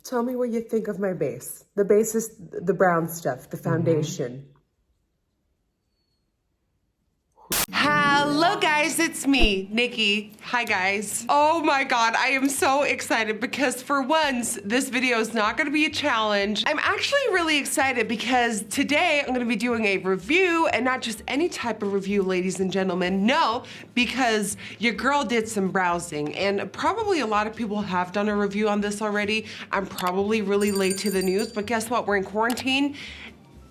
Tell me what you think of my base. The base is the brown stuff, the foundation. Hello guys, it's me, Nikki. Hi guys. Oh my God, I am so excited because for once, this video is not gonna be a challenge. I'm actually really excited because today I'm gonna be doing a review, and not just any type of review, ladies and gentlemen. No, because your girl did some browsing, and probably a lot of people have done a review on this already. I'm probably really late to the news, but guess what? We're in quarantine.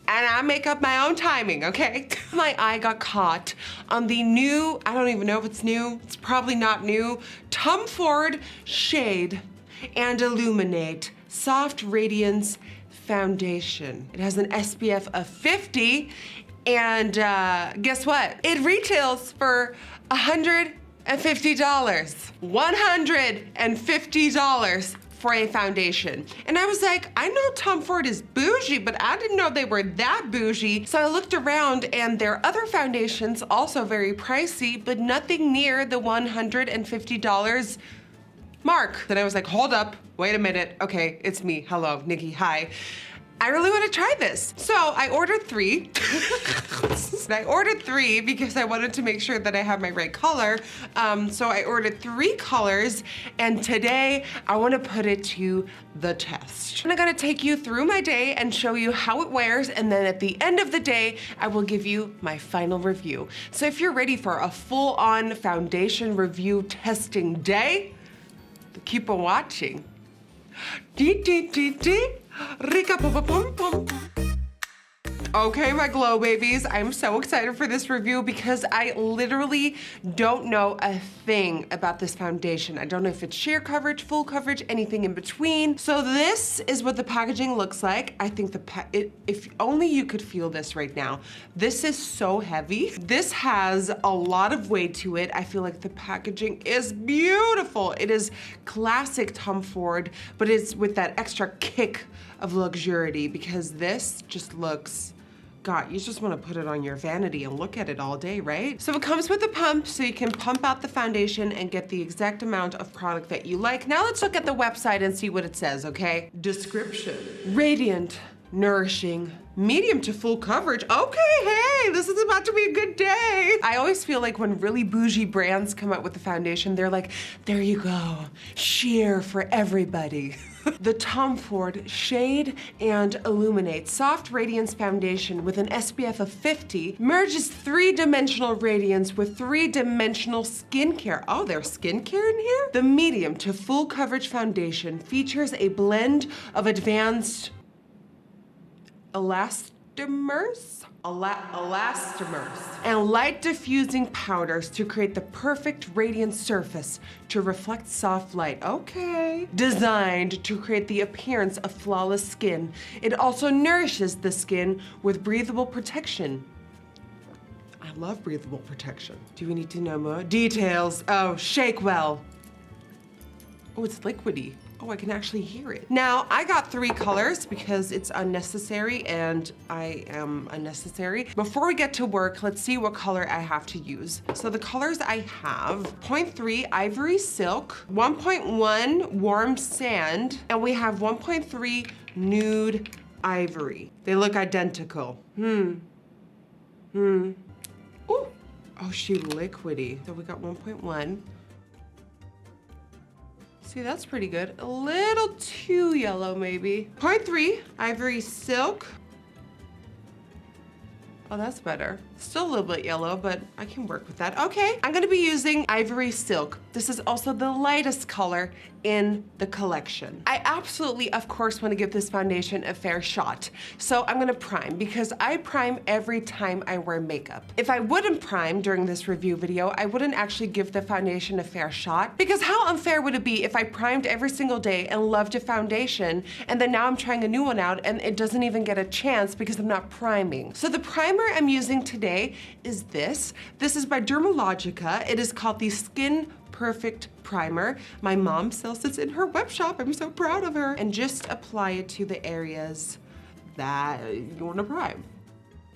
And I make up my own timing, okay? My eye got caught on the new, I don't even know if it's new, it's probably not new, Tom Ford Shade and Illuminate Soft Radiance Foundation. It has an SPF of 50, and guess what? It retails for $150. $150 for a foundation. And I was like, I know Tom Ford is bougie, but I didn't know they were that bougie. So I looked around, and there are other foundations also very pricey, but nothing near the $150 mark. Then I was like, hold up, wait a minute. Okay, it's me, hello, Nikki, hi. I really want to try this. So I ordered 3. I ordered 3 because I wanted to make sure that I have my right color. So I ordered 3 colors, and today I want to put it to the test. And I'm gonna take you through my day and show you how it wears, and then at the end of the day, I will give you my final review. So if you're ready for a full-on foundation review testing day, keep on watching. Okay, my glow babies, I'm so excited for this review because I literally don't know a thing about this foundation. I don't know if it's sheer coverage, full coverage, anything in between. So this is what the packaging looks like. I think if only you could feel this right now. This is so heavy. This has a lot of weight to it. I feel like the packaging is beautiful. It is classic Tom Ford, but it's with that extra kick of luxury because this just looks, God, you just want to put it on your vanity and look at it all day, right? So it comes with a pump, so you can pump out the foundation and get the exact amount of product that you like. Now let's look at the website and see what it says, okay? Description. Radiant, nourishing, medium to full coverage. Okay, hey, this is about to be a good day. I always feel like when really bougie brands come out with the foundation, they're like, there you go, sheer for everybody. The Tom Ford Shade and Illuminate Soft Radiance Foundation with an SPF of 50 merges 3-dimensional radiance with 3-dimensional skincare. Oh, there's skincare in here? The medium to full coverage foundation features a blend of advanced elastomers and light diffusing powders to create the perfect radiant surface to reflect soft light. Okay. Designed to create the appearance of flawless skin. It also nourishes the skin with breathable protection. I love breathable protection. Do we need to know more? Details. Oh, shake well. Oh, it's liquidy. Oh, I can actually hear it. Now, I got 3 colors because it's unnecessary and I am unnecessary. Before we get to work, let's see what color I have to use. So the colors I have, 0.3 Ivory Silk, 1.1 Warm Sand, and we have 1.3 Nude Ivory. They look identical. Ooh. Oh, she liquidy. So we got 1.1. See, that's pretty good. A little too yellow, maybe. 0.3 Ivory Silk. Oh, that's better. Still a little bit yellow, but I can work with that. Okay, I'm gonna be using Ivory Silk. This is also the lightest color in the collection. I absolutely, of course, want to give this foundation a fair shot. So I'm gonna prime because I prime every time I wear makeup. If I wouldn't prime during this review video, I wouldn't actually give the foundation a fair shot because how unfair would it be if I primed every single day and loved a foundation and then now I'm trying a new one out and it doesn't even get a chance because I'm not priming. So the primer I'm using today is this. This is by Dermalogica. It is called the Skin Perfect Primer. My mom sells this in her web shop. I'm so proud of her. And just apply it to the areas that you want to prime.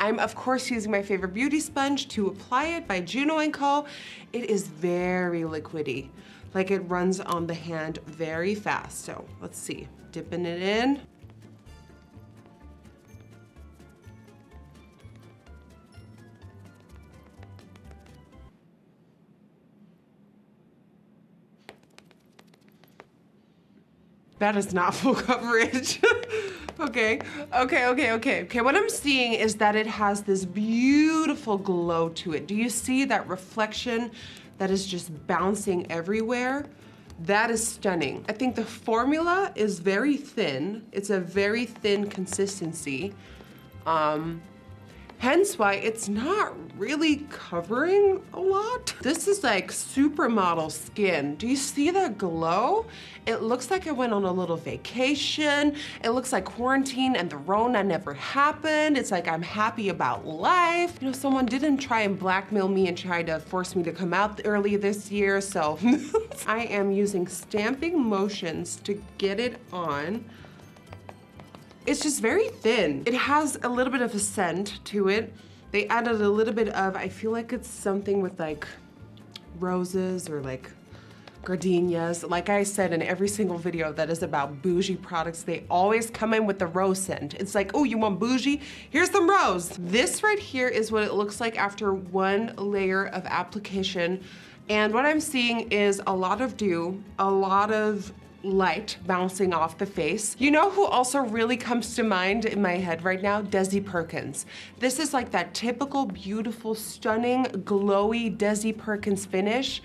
I'm of course using my favorite beauty sponge to apply it by Juno & Co. It is very liquidy. like it runs on the hand very fast. So let's see, dipping it in. That is not full coverage. Okay, what I'm seeing is that it has this beautiful glow to it. Do you see that reflection that is just bouncing everywhere? That is stunning. I think the formula is very thin. It's a very thin consistency. Hence why it's not really covering a lot. This is like supermodel skin. Do you see that glow? It looks like I went on a little vacation. It looks like quarantine and the Rona never happened. It's like I'm happy about life. You know, someone didn't try and blackmail me and try to force me to come out early this year, so I am using stamping motions to get it on. It's just very thin. It has a little bit of a scent to it. They added a little bit of, I feel like it's something with like roses or like gardenias. Like I said in every single video that is about bougie products, they always come in with the rose scent. It's like, oh, you want bougie? Here's some rose. This right here is what it looks like after one layer of application. And what I'm seeing is a lot of dew, a lot of light bouncing off the face. You know who also really comes to mind in my head right now? Desi Perkins. This is like that typical, beautiful, stunning, glowy Desi Perkins finish.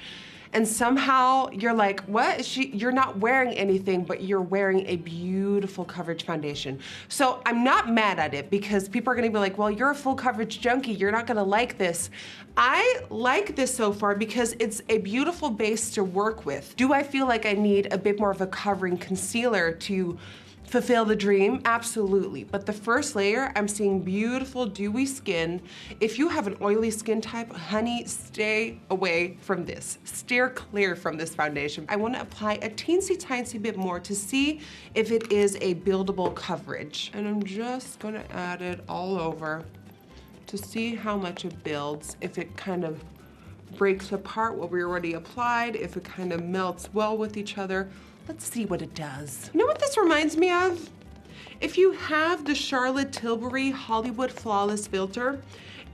And somehow you're like, what is she? You're not wearing anything, but you're wearing a beautiful coverage foundation. So I'm not mad at it because people are gonna be like, well, you're a full coverage junkie. You're not gonna like this. I like this so far because it's a beautiful base to work with. Do I feel like I need a bit more of a covering concealer to fulfill the dream? Absolutely. But the first layer, I'm seeing beautiful dewy skin. If you have an oily skin type, honey, stay away from this. Steer clear from this foundation. I want to apply a teensy tiny bit more to see if it is a buildable coverage. And I'm just gonna add it all over to see how much it builds, if it kind of breaks apart what we already applied, if it kind of melts well with each other. Let's see what it does. You know what this reminds me of? If you have the Charlotte Tilbury Hollywood Flawless Filter,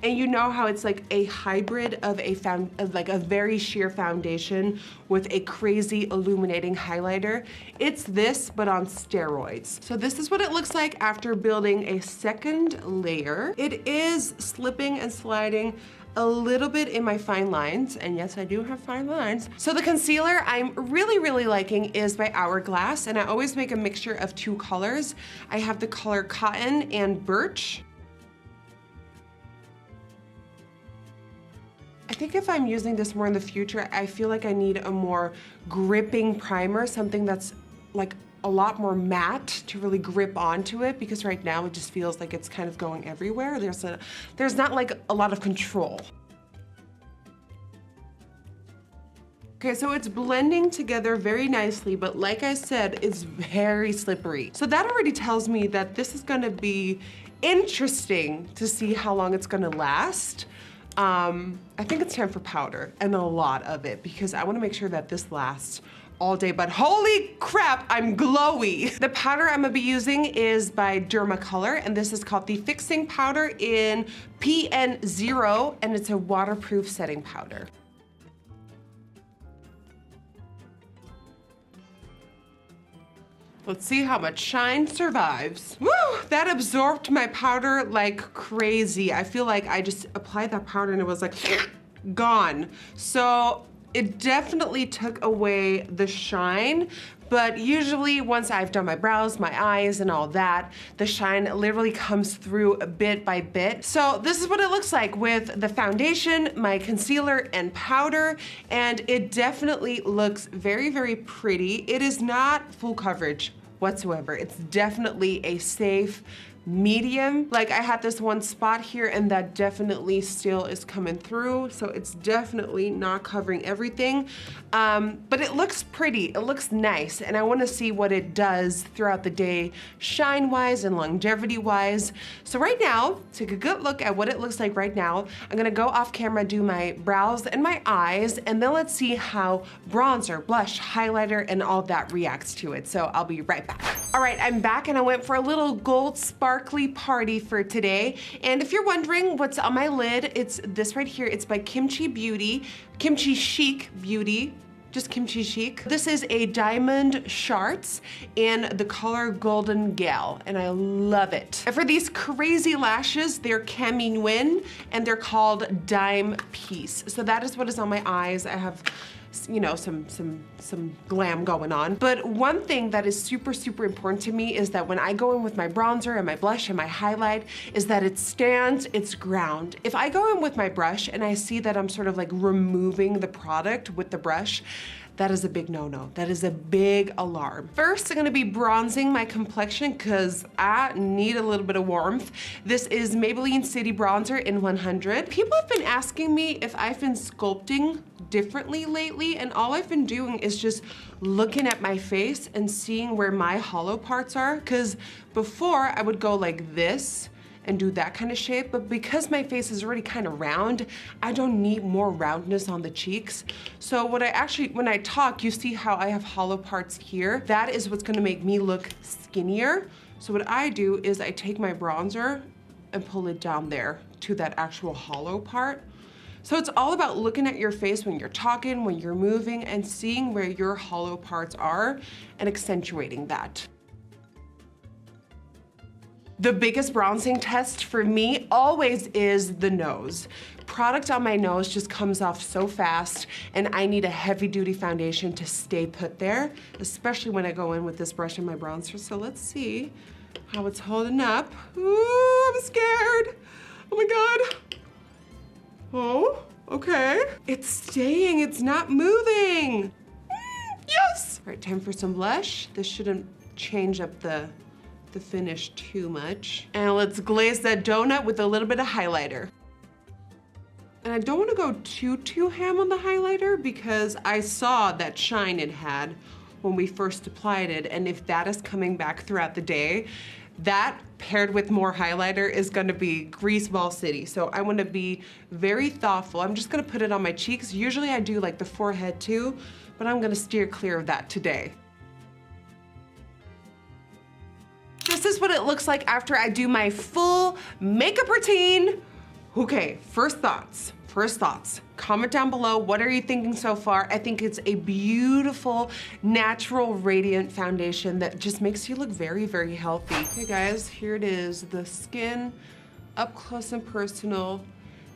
and you know how it's like a hybrid of a very sheer foundation with a crazy illuminating highlighter. It's this, but on steroids. So this is what it looks like after building a second layer. It is slipping and sliding a little bit in my fine lines, and yes, I do have fine lines. So the concealer I'm really liking is by Hourglass, and I always make a mixture of two colors. I have the color Cotton and Birch. I think if I'm using this more in the future, I feel like I need a more gripping primer, something that's like a lot more matte to really grip onto it, because right now it just feels like it's kind of going everywhere. There's not like a lot of control. Okay, so it's blending together very nicely, but like I said, it's very slippery. So that already tells me that this is gonna be interesting to see how long it's gonna last. I think it's time for powder, and a lot of it, because I wanna make sure that this lasts all day, but holy crap, I'm glowy. The powder I'm gonna be using is by Dermacolor, and this is called the Fixing Powder in PN0, and it's a waterproof setting powder. Let's see how much shine survives. Woo! That absorbed my powder like crazy. I feel like I just applied that powder and it was like gone. So it definitely took away the shine, but usually once I've done my brows, my eyes, and all that, the shine literally comes through bit by bit. So this is what it looks like with the foundation, my concealer, and powder, and it definitely looks very pretty. It is not full coverage whatsoever. It's definitely a safe, medium. Like I had this one spot here and that definitely still is coming through. So it's definitely not covering everything. But it looks pretty, it looks nice. And I wanna see what it does throughout the day, shine-wise and longevity-wise. So right now, take a good look at what it looks like right now. I'm gonna go off camera, do my brows and my eyes, and then let's see how bronzer, blush, highlighter, and all that reacts to it. So I'll be right back. All right, I'm back and I went for a little gold sparkly party for today. And if you're wondering what's on my lid, it's this right here. It's by Kimchi Chic Beauty. Just Kimchi Chic. This is a diamond shards in the color Golden Gale, and I love it. And for these crazy lashes, they're Cami Nguyen, and they're called Dime Piece. So that is what is on my eyes. I have, you know, some glam going on. But one thing that is super, super important to me is that when I go in with my bronzer and my blush and my highlight, is that it stands its ground. If I go in with my brush and I see that I'm sort of like removing the product with the brush, that is a big no-no. That is a big alarm. First, I'm gonna be bronzing my complexion because I need a little bit of warmth. This is Maybelline City Bronzer in 100. People have been asking me if I've been sculpting differently lately, and all I've been doing is just looking at my face and seeing where my hollow parts are, because before I would go like this and do that kind of shape, but because my face is already kind of round, I don't need more roundness on the cheeks. So when I talk, you see how I have hollow parts here? That is what's gonna make me look skinnier. So what I do is I take my bronzer and pull it down there to that actual hollow part. So it's all about looking at your face when you're talking, when you're moving, and seeing where your hollow parts are and accentuating that. The biggest bronzing test for me always is the nose. Product on my nose just comes off so fast, and I need a heavy duty foundation to stay put there, especially when I go in with this brush and my bronzer. So let's see how it's holding up. Ooh, I'm scared. Oh my God. Oh, okay. It's staying, it's not moving. Yes. All right, time for some blush. This shouldn't change up the finish too much. And let's glaze that donut with a little bit of highlighter. And I don't want to go too ham on the highlighter because I saw that shine it had when we first applied it. And if that is coming back throughout the day, that paired with more highlighter is gonna be greaseball city. So I wanna be very thoughtful. I'm just gonna put it on my cheeks. Usually I do like the forehead too, but I'm gonna steer clear of that today. This is what it looks like after I do my full makeup routine. Okay, first thoughts. Comment down below, what are you thinking so far? I think it's a beautiful, natural, radiant foundation that just makes you look very, very healthy. Hey guys, here it is, the skin up close and personal.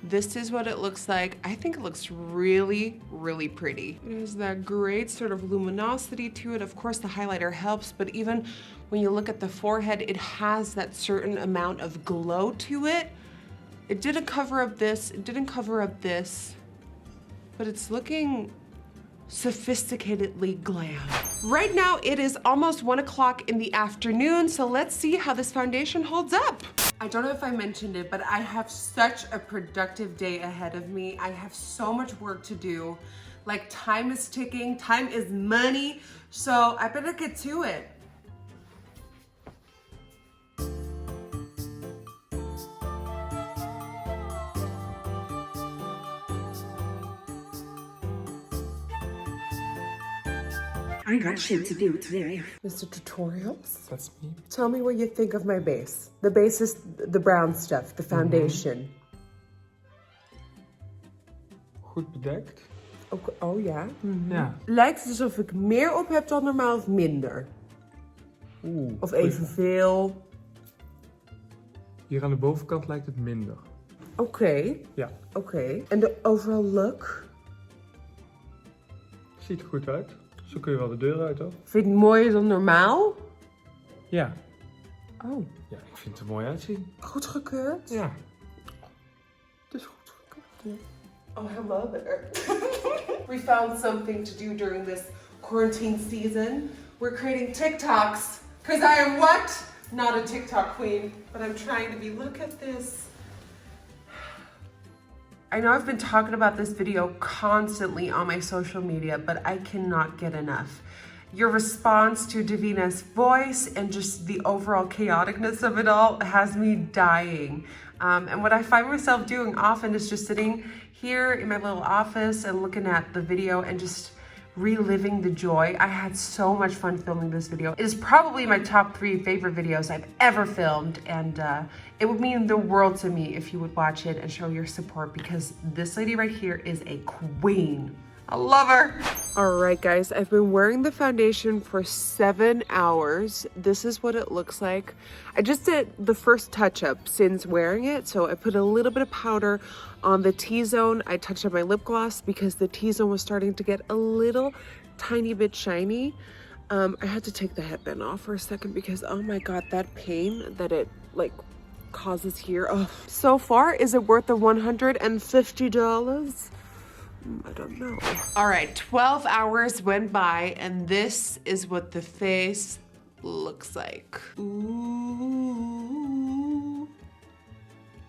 This is what it looks like. I think it looks really, really pretty. It has that great sort of luminosity to it. Of course, the highlighter helps, but even when you look at the forehead, it has that certain amount of glow to it. It didn't cover up this, it didn't cover up this, but it's looking sophisticatedly glam. Right now, it is almost 1 o'clock in the afternoon, so let's see how this foundation holds up. I don't know if I mentioned it, but I have such a productive day ahead of me. I have so much work to do. Like, time is ticking, time is money, so I better get to it. I got shit to do today. Mr. Tutorials? That's me. Tell me what you think of my base. The base is the brown stuff, the foundation. Goed bedekt. Oh ja? Ja. Lijkt het alsof ik meer op heb dan normaal of minder? Of evenveel? Hier aan de bovenkant lijkt het minder. Oké. Ja. Oké. En de overall look? Ziet er goed uit. Zo kun je wel de deur uit, hoor. Vind je het mooier dan normaal? Ja. Oh. Ja, ik vind het er mooi uitzien. Goedgekeurd? Ja. Het is goedgekeurd. Oh, hello there. We found something to do during this quarantine season. We're creating TikToks. Because I am what? Not a TikTok queen, but I'm trying to be. Look at this. I know I've been talking about this video constantly on my social media, but I cannot get enough. Your response to Davina's voice and just the overall chaoticness of it all has me dying. And what I find myself doing often is just sitting here in my little office and looking at the video and just reliving the joy. I had so much fun filming this video. It is probably my top 3 favorite videos I've ever filmed, and it would mean the world to me if you would watch it and show your support, because this lady right here is a queen. I love her. All right, guys, I've been wearing the foundation for 7 hours. This is what it looks like. I just did the first touch up since wearing it. So I put a little bit of powder on the T-zone. I touched up my lip gloss because the T-zone was starting to get a little tiny bit shiny. I had to take the headband off for a second because, oh my God, that pain that it like causes here. Oh, so far, is it worth the $150? I don't know. All right, 12 hours went by and this is what the face looks like. Ooh.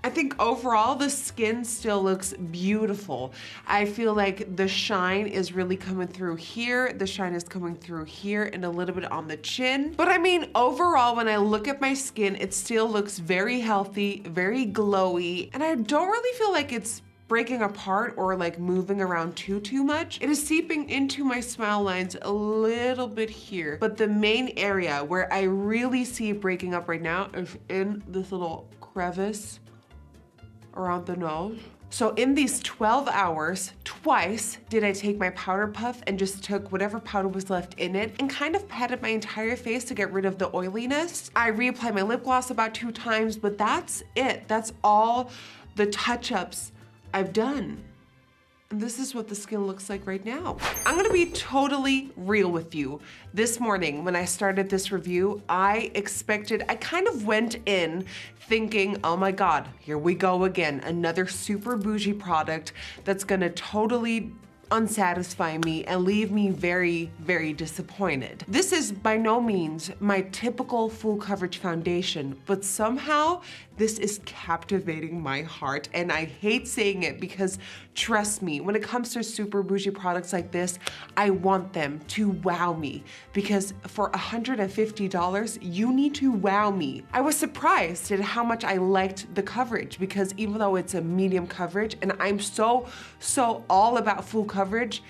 I think overall the skin still looks beautiful. I feel like the shine is really coming through here. The shine is coming through here and a little bit on the chin. But I mean, overall, when I look at my skin, it still looks very healthy, very glowy. And I don't really feel like it's breaking apart or like moving around too much. It is seeping into my smile lines a little bit here, but the main area where I really see it breaking up right now is in this little crevice around the nose. So in these 12 hours, twice did I take my powder puff and just took whatever powder was left in it and kind of patted my entire face to get rid of the oiliness. I reapplied my lip gloss about 2 times, but that's it. That's all the touch-ups I've done. And this is what the skin looks like right now. I'm gonna be totally real with you. This morning, when I started this review, I kind of went in thinking, oh my God, here we go again. Another super bougie product that's gonna totally unsatisfy me and leave me very, very disappointed. This is by no means my typical full coverage foundation, but somehow this is captivating my heart. And I hate saying it because trust me, when it comes to super bougie products like this, I want them to wow me, because for $150, you need to wow me. I was surprised at how much I liked the coverage, because even though it's a medium coverage and I'm so all about full coverage,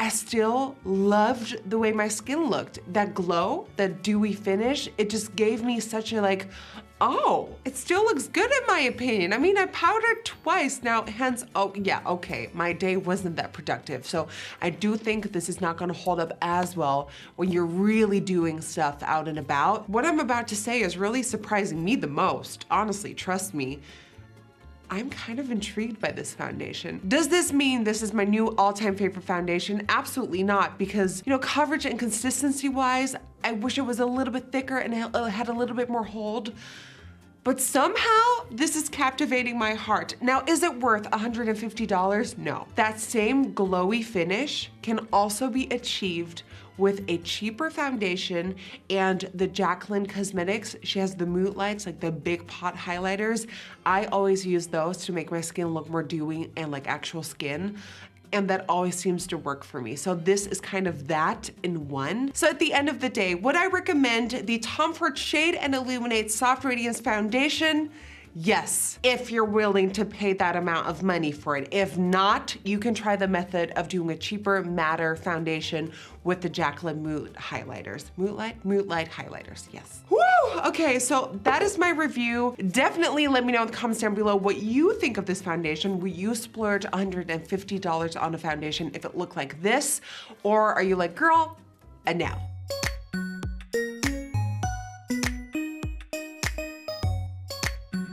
I still loved the way my skin looked. That glow, that dewy finish, it just gave me such a like, oh, it still looks good in my opinion. I mean, I powdered twice now, hence, oh yeah, okay, my day wasn't that productive. So I do think this is not gonna hold up as well when you're really doing stuff out and about. What I'm about to say is really surprising me the most. Honestly, trust me. I'm kind of intrigued by this foundation. Does this mean this is my new all-time favorite foundation? Absolutely not, because, you know, coverage and consistency wise, I wish it was a little bit thicker and it had a little bit more hold. But somehow this is captivating my heart. Now, is it worth $150? No. That same glowy finish can also be achieved with a cheaper foundation and the Jaclyn Cosmetics. She has the Mood Lights, like the big pot highlighters. I always use those to make my skin look more dewy and like actual skin. And that always seems to work for me. So this is kind of that in one. So at the end of the day, would I recommend the Tom Ford Shade and Illuminate Soft Radiance Foundation? Yes, if you're willing to pay that amount of money for it. If not, you can try the method of doing a cheaper, matter foundation with the Jaclyn Mood highlighters. Mood Light highlighters, yes. Woo! Okay, so that is my review. Definitely let me know in the comments down below what you think of this foundation. Will you splurge $150 on a foundation if it looked like this? Or are you like, girl, and now?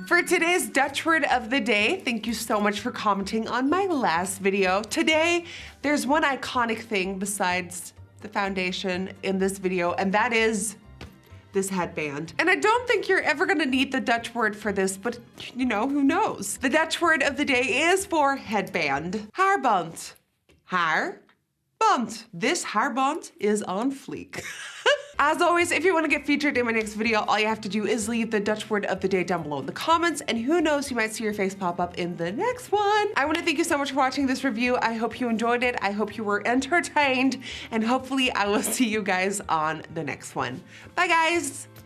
For today's Dutch word of the day, thank you so much for commenting on my last video. Today, there's one iconic thing besides the foundation in this video, and that is this headband. And I don't think you're ever gonna need the Dutch word for this, but you know, who knows? The Dutch word of the day is for headband. Haarband. Haarband. This haarband is on fleek. As always, if you want to get featured in my next video, all you have to do is leave the Dutch word of the day down below in the comments, and who knows, you might see your face pop up in the next one. I want to thank you so much for watching this review. I hope you enjoyed it. I hope you were entertained, and hopefully I will see you guys on the next one. Bye guys.